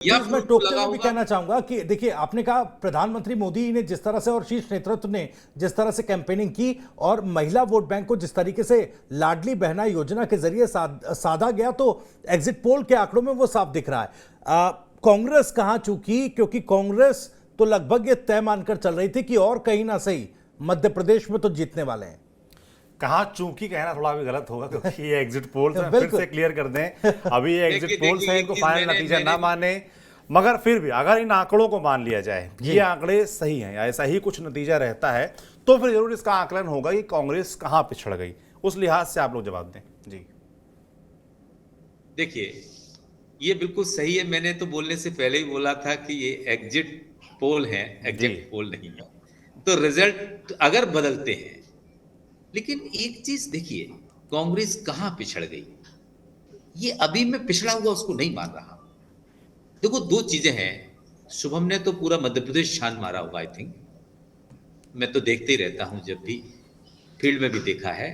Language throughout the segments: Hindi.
या प्लीज मैं फ्रूट टोकते लगा हुए भी होगा। कहना चाहूंगा कि देखिए, आपने कहा प्रधानमंत्री मोदी ने जिस तरह से और शीर्ष नेतृत्व ने जिस तरह से कैंपेनिंग की और महिला वोट बैंक को जिस तरीके से लाडली बहना योजना के जरिए साधा गया, तो एग्जिट पोल के आंकड़ों में वो साफ दिख रहा है। कांग्रेस कहां चूकी, क्योंकि कांग्रेस तो लगभग ये तय मानकर चल रही थी कि और कहीं ना सही मध्य प्रदेश में तो जीतने वाले हैं। कहाँ चूंकि कहना थोड़ा भी गलत होगा, क्योंकि ये एग्जिट पोल्स हैं। फिर बिल्कुल। से क्लियर कर दें, अभी ये एग्जिट देखिए पोल्स हैं, देखिए, इनको एक चीज फाइनल नतीजा ना माने, मगर फिर भी अगर इन आंकड़ों को मान लिया जाए कि ये आंकड़े सही हैं या ऐसा ही कुछ नतीजा रहता है, तो फिर जरूर इसका आकलन होगा कि कांग्रेस कहाँ पिछड़ गई। उस लिहाज से आप लोग जवाब दें जी। देखिए, ये बिल्कुल सही है। मैंने तो बोलने से पहले ही बोला था कि ये एग्जिट पोल है, एग्जिट पोल नहीं है। तो रिजल्ट अगर बदलते हैं, लेकिन एक चीज देखिए, कांग्रेस कहां पिछड़ गई, ये अभी मैं पिछड़ा हुआ उसको नहीं मान रहा। देखो, दो चीजें हैं। शुभम ने तो पूरा मध्य प्रदेश छान मारा होगा, आई थिंक। मैं तो देखते ही रहता हूं, जब भी फील्ड में भी देखा है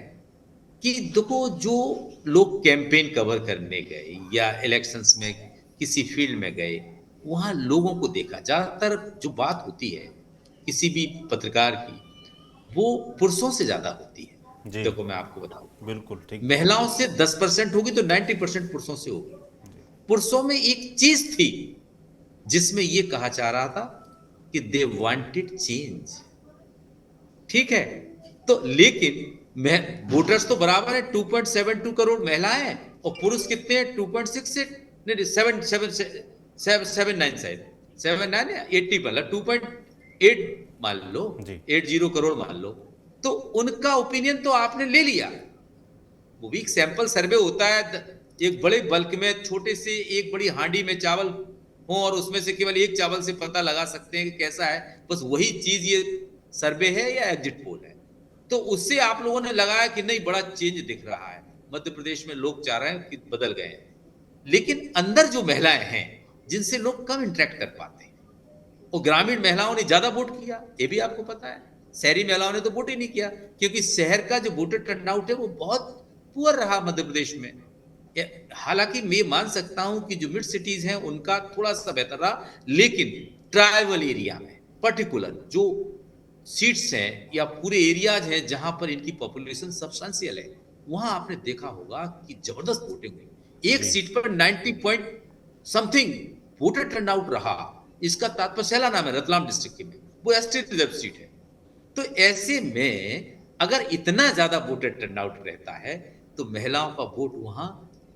कि देखो, जो लोग कैंपेन कवर करने गए या इलेक्शंस में किसी फील्ड में गए, वहां लोगों को देखा। ज्यादातर जो बात होती है किसी भी पत्रकार की, वो पुरुषों से ज्यादा होती है। जी देखो, मैं आपको बताऊं, बिल्कुल ठीक। महिलाओं से 10% होगी तो 90% पुरुषों से होगी। पुरुषों में एक चीज थी जिसमें यह कहा जा रहा था कि दे वांटेड चेंज। ठीक है, तो लेकिन मैं वोटर्स तो बराबर है, 2.72 करोड़ महिलाएं हैं और पुरुष कितने हैं? 2.68, नहीं 779, शायद 79 या 80, मतलब 2.8 मान लो, जी 80 करोड़ मान लो। तो उनका ओपिनियन तो आपने ले लिया। वो भी एक सैंपल सर्वे होता है। एक बड़े बल्क में छोटे से एक बड़ी हांडी में चावल हो और उसमें से केवल एक चावल से पता लगा सकते हैं कि कैसा है। बस वही चीज ये सर्वे है या एग्जिट पोल है। तो उससे आप लोगों ने लगाया कि नहीं, बड़ा चेंज दिख रहा है, मध्य प्रदेश में लोग चाह रहे हैं कि बदल गए हैं। लेकिन अंदर जो महिलाएं हैं जिनसे लोग कम इंटरेक्ट कर पाते हैं, और ग्रामीण महिलाओं ने ज्यादा वोट किया, ये भी आपको पता है। शहरी महिलाओं ने तो वोट ही नहीं किया, क्योंकि शहर का जो वोटर टर्नआउट है वो बहुत पुअर रहा मध्य प्रदेश में। हालांकि मैं मान सकता हूं कि जो मिड सिटीज हैं उनका थोड़ा सा बेहतर रहा, लेकिन ट्राइबल एरिया में पर्टिकुलर जो सीट्स हैं या पूरे एरियाज हैं जहां पर इनकी पॉपुलेशन सब्सटेंशियल है, वहां आपने देखा होगा कि जबरदस्त वोटिंग हुई। एक जी सीट पर 90 पॉइंट समथिंग वोटर टर्नआउट रहा। इसका तात्पर्य सैला नाम है, रतलाम डिस्ट्रिक्ट में, वो एसटी रिजर्व सीट है। तो ऐसे में अगर इतना ज्यादा वोटर टर्नआउट रहता है, तो महिलाओं का वोट वहां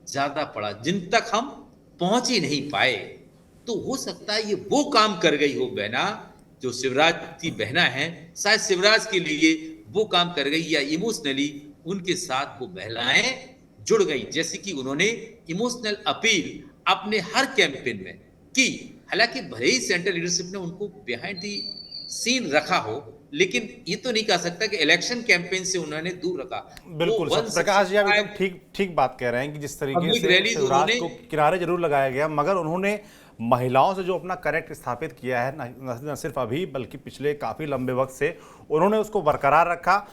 ज्यादा पड़ा, जिन तक हम पहुंच ही नहीं पाए। तो हो सकता है ये वो काम कर गई हो बहना, जो शिवराज की बहना है, शायद शिवराज के लिए वो काम कर गई, या इमोशनली उनके साथ वो महिलाएं जुड़ गई, जैसे कि उन्होंने इमोशनल अपील अपने हर कैंपेन में की। हालांकि भले ही सेंट्रल लीडरशिप ने उनको बिहाइंड दी सीन रखा हो, लेकिन ये तो नहीं कह सकता कि इलेक्शन कैंपेन से उन्होंने दूर रखा। वो बिल्कुल सत्यप्रकाश जी, आप एकदम ठीक ठीक बात कह रहे हैं कि जिस तरीके पब्लिक से रैली शिवराज उन्होंने, को किनारे जरूर लगाया गया, मगर उन्होंने महिलाओं से जो अपना कनेक्ट स्थापित किया है, न सिर्फ अभी बल्कि पिछले काफी लंबे वक्त से उन्होंने उसको बरकरार रखा।